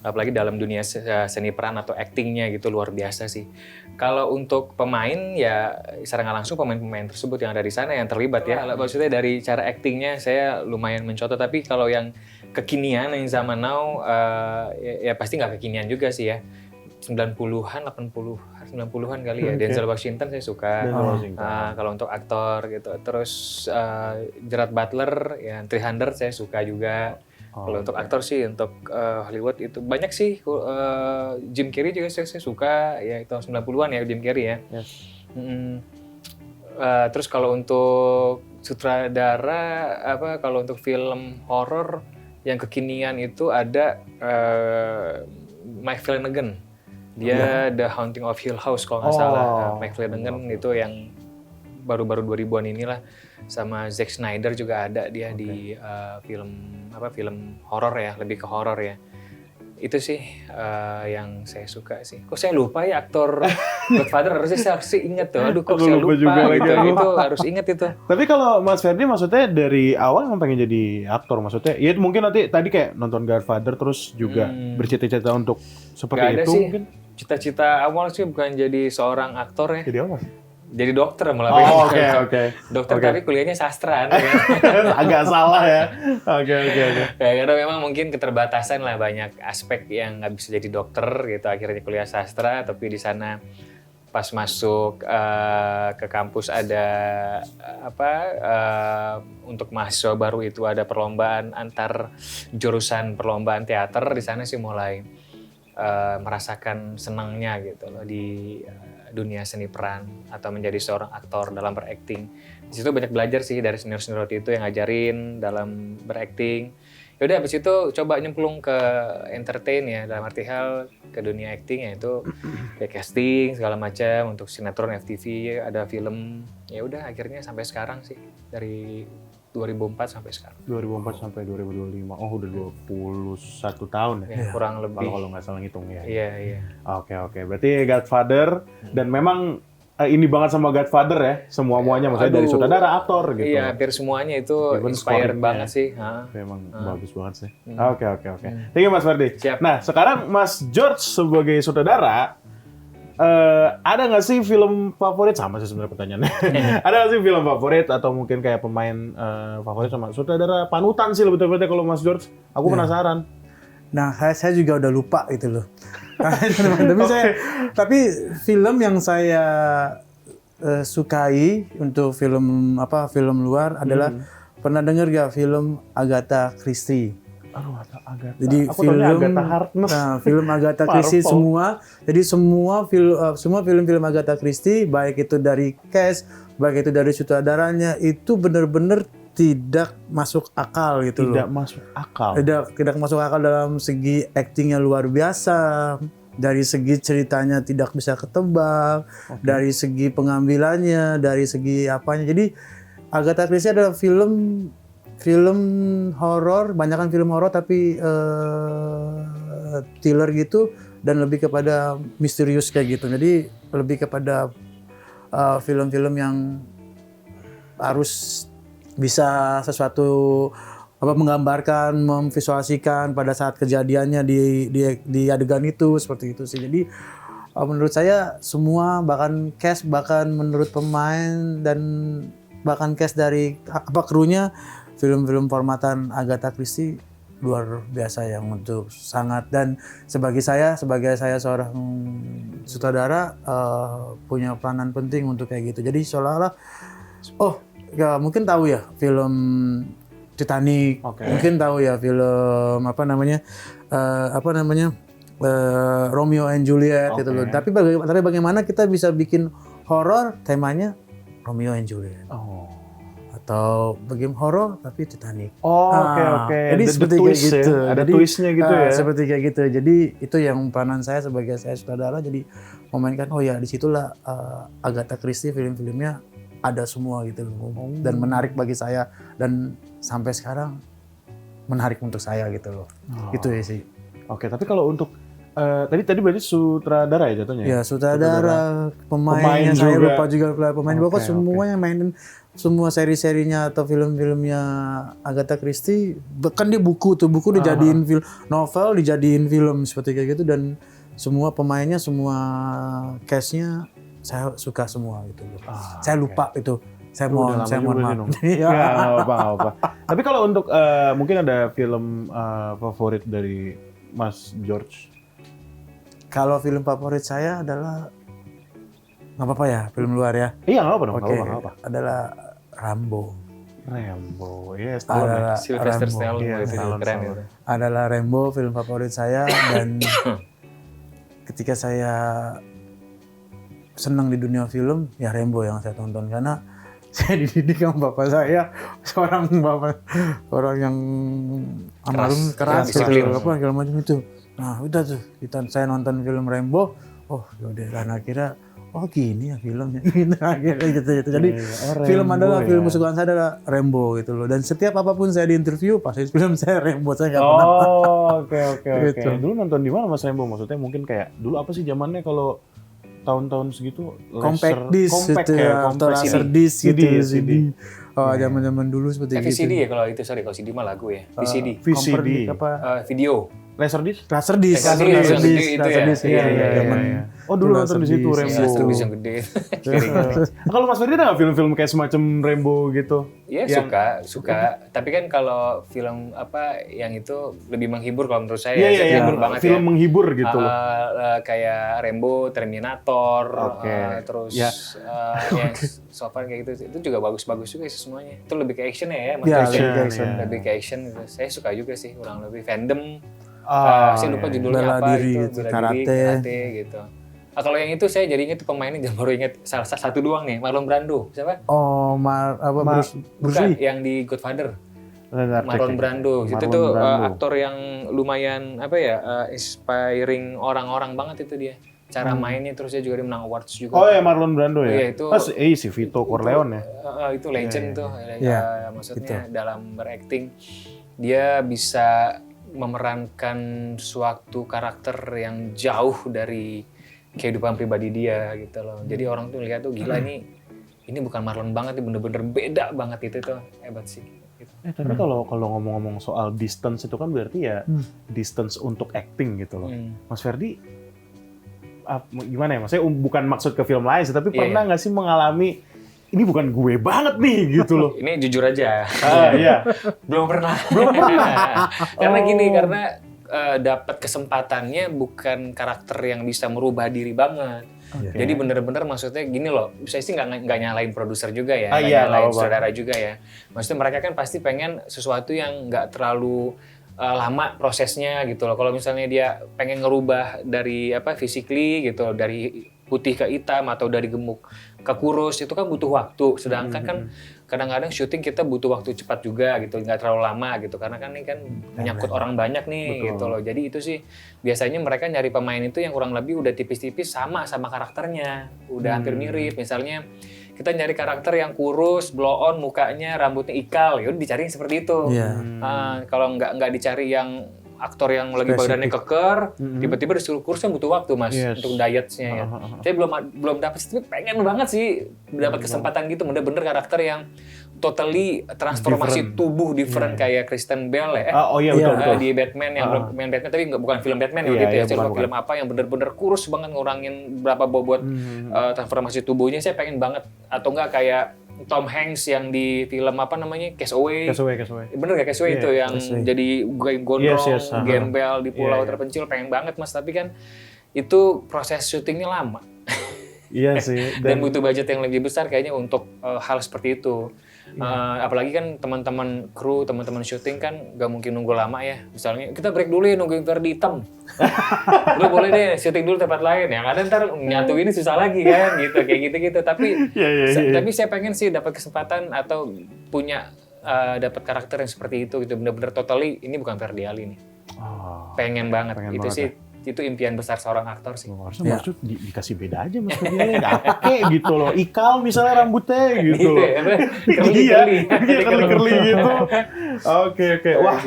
Apalagi dalam dunia seni peran atau actingnya gitu, luar biasa sih. Kalau untuk pemain ya secara nggak langsung pemain-pemain tersebut yang ada di sana yang terlibat ya. Maksudnya dari cara actingnya saya lumayan mencontoh, tapi kalau yang kekinian yang zaman now ya pasti nggak kekinian juga sih ya. 90-an, 90-an kali ya. Denzel Washington saya suka. Kalau untuk aktor gitu. Terus Gerard Butler, ya 300 saya suka juga. Kalau untuk aktor sih, untuk Hollywood itu banyak sih. Jim Carrey juga saya suka, ya itu 90-an ya Jim Carrey ya. Terus kalau untuk sutradara, kalau untuk film horor yang kekinian itu ada Mike Flanagan. Dia The Haunting of Hill House kalau nggak salah. Mike Flanagan itu yang baru-baru 2000-an inilah. Sama Zack Snyder juga ada dia di film horor ya, lebih ke horor ya. Itu sih yang saya suka sih. Kok saya lupa ya aktor Godfather, harusnya saya harus ingat tuh. Aduh kok saya lupa juga gitu. Itu harus ingat itu. Tapi kalau Mas Ferdi maksudnya dari awal emang pengen jadi aktor maksudnya? Ya mungkin nanti tadi kayak nonton Godfather terus juga bercita-cita untuk seperti Gak ada itu sih. mungkin? Cita-cita awal sih bukan jadi seorang aktor ya. Jadi apa? jadi dokter malah. Oh, oke. Dokter Oke. tapi kuliahnya sastra. Agak salah ya. Oke. Ya, karena memang mungkin keterbatasan lah, banyak aspek yang nggak bisa jadi dokter gitu, akhirnya kuliah sastra. Tapi di sana pas masuk ke kampus ada untuk mahasiswa baru itu ada perlombaan antar jurusan, perlombaan teater. Di sana sih mulai merasakan senangnya gitu loh di dunia seni peran atau menjadi seorang aktor dalam berakting. Di situ banyak belajar sih dari senior-senior itu yang ngajarin dalam berakting. Ya udah habis itu coba nyemplung ke entertain ya, dalam arti hal ke dunia acting, yaitu kayak casting segala macam untuk sinetron FTV, ada film. Ya udah akhirnya sampai sekarang sih, dari 2004 sampai sekarang. 2004 sampai 2025. Oh, udah 21 tahun ya. Ya, kurang lebih. Kalau nggak salah ngitung ya. Iya. Oke. Berarti Godfather dan memang ini banget sama Godfather ya. Semua-muanya maksudnya dari Aduh. sutradara, aktor gitu. Iya, hampir semuanya itu Even inspired scoringnya. banget sih. Ha. Memang bagus banget sih. Hmm. Oke. Thank you Mas Ferdi. Siap. Nah, sekarang Mas George sebagai sutradara, ada nggak sih film favorit? Sama sih sebenarnya pertanyaannya. Ada nggak sih film favorit atau mungkin kayak pemain favorit sama sutradara panutan sih lebih tepatnya kalau Mas George? Aku penasaran. Nah, saya juga udah lupa gitu loh. Tapi film yang saya sukai untuk film luar adalah pernah dengar gak film Agatha Christie? Aduh, Agatha. Jadi Aku taunya Agatha Harkness. film Agatha Christie semua film-film Agatha Christie, baik itu dari cast, baik itu dari sutradaranya, itu benar-benar tidak masuk akal gitu loh. Tidak masuk akal. Tidak masuk akal dalam segi aktingnya luar biasa, dari segi ceritanya tidak bisa ketebak, dari segi pengambilannya, dari segi apanya. Jadi Agatha Christie adalah film horor, banyakan film horor tapi thriller gitu, dan lebih kepada misterius kayak gitu. Jadi lebih kepada film-film yang harus bisa sesuatu menggambarkan, memvisualisasikan pada saat kejadiannya di adegan itu, seperti itu sih. Jadi menurut saya semua, bahkan cast, bahkan menurut pemain dan bahkan cast dari krunya, film-film formatan Agatha Christie luar biasa yang untuk sangat, dan sebagai saya seorang sutradara punya peranan penting untuk kayak gitu. Jadi seolah-olah ya mungkin tahu ya film Titanic, mungkin tahu ya film Romeo and Juliet gitu loh. Tapi bagaimana kita bisa bikin horor temanya Romeo and Juliet? Atau bagaimana horor tapi Titanic. Oke. Jadi seperti kayak gitu. Ada twistnya gitu ya. Seperti kayak gitu. Jadi itu yang peranan saya sebagai sutradara, jadi memainkan disitulah Agatha Christie film-filmnya ada semua gitu loh. Dan menarik bagi saya, dan sampai sekarang menarik untuk saya gitu loh. Itu ya sih. Oke, tapi kalau untuk tadi berarti sutradara ya jatuhnya? Ya, sutradara, pemainnya saya juga. lupa juga pemain. Pokoknya semuanya mainin semua seri-serinya atau film-filmnya Agatha Christie. Bahkan dia buku dijadiin film, novel dijadiin film seperti kayak gitu, dan semua pemainnya, semua cast-nya saya suka semua gitu loh. Saya lupa itu. Saya mohon maaf. Ya, nggak apa-apa. Tapi kalau untuk mungkin ada film favorit dari Mas George? Kalau film favorit saya adalah, nggak apa-apa ya, film luar ya. Iya, nggak apa dong. Oke, Nggak apa-apa. adalah Rambo. Yes, Adalah Sylvester Rambo. Stallone Iya, itu Stallone. keren itu. Adalah Rambo, film favorit saya. Dan ketika saya senang di dunia film, ya Rambo yang saya tonton, karena saya dididik sama bapak saya, orang yang keras disiplin. gitu, segala macam itu. Nah, udah tuh saya nonton film Rambo, yaudah, dan akhirnya gini ya filmnya, akhirnya gitu. Jadi film adalah film kesukaan saya adalah Rambo gitu loh. Dan setiap apapun saya di interview, pasti film saya Rambo, saya nggak pernah. Oke. Gitu. Dulu nonton di mana Mas Rambo? Maksudnya mungkin kayak dulu apa sih zamannya kalau tahun-tahun segitu? Compact disc gitu ya, atau laser disc gitu, CD. Zaman-zaman dulu seperti gitu. VCD ya kalau itu, sorry, kalau CD mah lagu ya. VCD. VCD. Apa? Video. Laserdisc? Laserdisc, Laserdisc yang gede itu ya? Zaman Oh dulu nonton di situ Laserdisc, Rambo. Laserdisc yang gede. Kalau Mas Ferdi ada nggak film-film kayak semacam Rambo gitu? Iya suka. Tapi kan kalau film apa yang itu lebih menghibur kalau menurut saya. Iya, menghibur banget film ya. menghibur gitu loh. Kayak Rambo, Terminator, Oke. terus Ya. yang so far kayak gitu. Itu juga bagus-bagus juga sih semuanya. Itu lebih ke action ya, Mas. Iya, Ferdi? action, action. ya. Lebih ke action gitu. Saya suka juga sih kurang lebih Fandom. Saya lupa iya. judulnya Bela apa diri itu, gitu, bela diri, karate. karate gitu. Kalau yang itu saya jadi inget pemainnya, jangan baru inget salah satu doang nih, Marlon Brando. Siapa? Oh, Bruce Bukan, Lee. yang di Godfather. Bentar, Marlon cek. Brando. Itu Marlon tuh Brando. aktor yang lumayan apa ya, inspiring orang-orang banget itu dia. Cara mainnya, terus dia juga dia menang awards juga. Oh ya Marlon Brando ya? Iya, itu- Mas, si Vito Corleone ya? Itu legend tuh. Iya, Maksudnya dalam berakting dia bisa memerankan suatu karakter yang jauh dari kehidupan pribadi dia gitu loh. Jadi orang tuh lihat tuh gila ini bukan Marlon banget, ini bener-bener beda banget itu tuh, hebat sih. Gitu. Tapi kalau ngomong-ngomong soal distance itu kan berarti ya distance untuk acting gitu loh. Mas Ferdi, gimana ya? Maksudnya bukan maksud ke film lain sih, tapi Iya, pernah nggak sih mengalami ini bukan gue banget nih gitu loh. Ini jujur aja. Iya. Belum pernah. Karena gini, karena dapat kesempatannya bukan karakter yang bisa merubah diri banget. Jadi bener-bener maksudnya gini loh, saya sih nggak nyalain produser juga ya, nggak Iya, nyalain nggak saudara juga ya. Maksudnya mereka kan pasti pengen sesuatu yang nggak terlalu lama prosesnya gitu loh. Kalau misalnya dia pengen ngerubah dari physically gitu, dari putih ke hitam atau dari gemuk ke kurus, itu kan butuh waktu. Sedangkan kan kadang-kadang syuting kita butuh waktu cepat juga gitu, nggak terlalu lama gitu. Karena kan ini kan menyangkut orang banyak nih gitu loh. Jadi itu sih biasanya mereka nyari pemain itu yang kurang lebih udah tipis-tipis sama karakternya, udah hampir mirip. Misalnya kita nyari karakter yang kurus, blow on mukanya, rambutnya ikal, ya udah dicari yang seperti itu. Iya. Kalau nggak dicari yang aktor yang lagi badannya keker, tiba-tiba disuruh kurus kan butuh waktu mas untuk dietnya ya. Saya belum dapat, tapi pengen banget sih dapat kesempatan gitu, bener-bener karakter yang totally transformasi tubuh different kayak Kristen Bell ya. Oh iya betul. Di Batman yang main Batman tapi bukan film Batman ya gitu ya. Saya lupa film apa yang bener-bener kurus banget ngurangin berapa bobot transformasi tubuhnya. Saya pengen banget, atau enggak kayak Tom Hanks yang di film apa namanya Castaway. Bener gak Castaway itu yang jadi gondrong, gembel di pulau terpencil, pengen banget mas. Tapi kan itu proses syutingnya lama. Iya sih. Dan butuh budget yang lebih besar kayaknya untuk hal seperti itu. Apalagi kan teman-teman kru, teman-teman syuting kan gak mungkin nunggu lama ya. Misalnya kita break dulu ya, nungguin Ferdi hitam. Lu boleh deh syuting dulu tempat lain ya. Kadang ntar nyatu ini susah lagi kan gitu, kayak gitu-gitu. Tapi tapi saya pengen sih dapat kesempatan atau punya dapat karakter yang seperti itu gitu. Bener-bener totally ini bukan Ferdi Ali nih. Pengen banget. Itu sih itu impian besar seorang aktor sih. Harusnya maksud dikasih beda aja mas Ferdi, nggak apa kek gitu loh. Ikal misalnya rambutnya gitu. Curly gitu. Oke. Wah.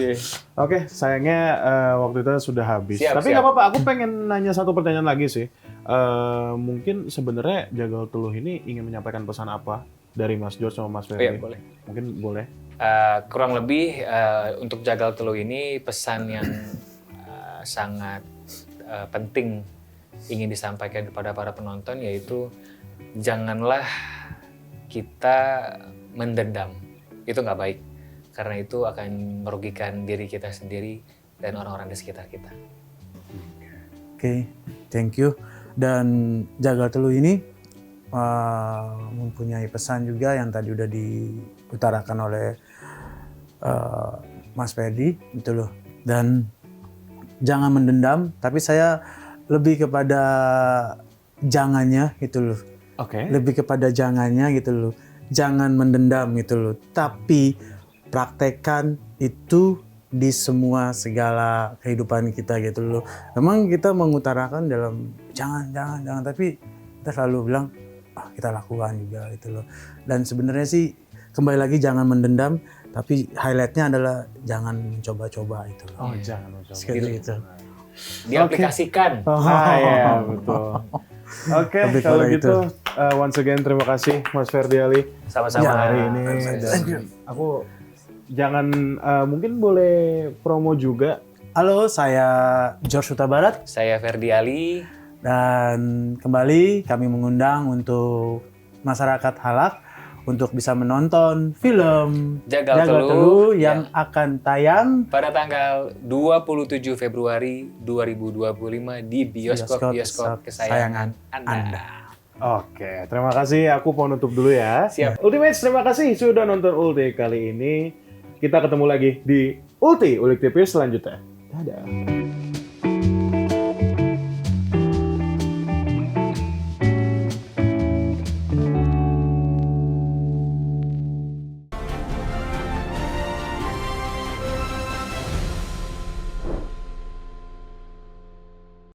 Oke, sayangnya waktu itu sudah habis. Tapi nggak apa-apa, aku pengen nanya satu pertanyaan lagi sih. Mungkin sebenarnya Jagal Teluh ini ingin menyampaikan pesan apa dari Mas George sama Mas Ferdi? Iya, boleh. Mungkin boleh. Kurang lebih untuk Jagal Teluh ini pesan yang sangat penting ingin disampaikan kepada para penonton, yaitu janganlah kita mendendam. Itu nggak baik, karena itu akan merugikan diri kita sendiri dan orang-orang di sekitar kita. Oke, thank you. Dan Jagal Teluh ini mempunyai pesan juga yang tadi udah diutarakan oleh Mas Ferdi, gitu loh. Dan jangan mendendam, tapi saya lebih kepada jangannya gitu loh. Oke. Lebih kepada jangannya gitu loh. Jangan mendendam gitu loh. Tapi praktekkan itu di semua segala kehidupan kita gitu loh. Memang kita mengutarakan dalam jangan, tapi kita selalu bilang kita lakukan juga gitu loh. Dan sebenarnya sih kembali lagi jangan mendendam, tapi highlightnya adalah jangan mencoba-coba itu. Jangan mencoba. Seperti itu. Diaplikasikan. Iya, betul. Oke, kalau gitu once again terima kasih Mas Ferdi Ali Sama-sama. hari ini. Dan aku mungkin boleh promo juga Halo, saya George Huta Barat Saya Ferdi Ali. dan kembali kami mengundang untuk masyarakat Halak untuk bisa menonton film Jagal Teluh, yang akan tayang pada tanggal 27 Februari 2025 di bioskop-bioskop kesayangan Anda. Oke, terima kasih. Aku mau nutup dulu ya. Siap. Ultimates, terima kasih sudah nonton Ulti kali ini. Kita ketemu lagi di Ulti TV selanjutnya. Dadah.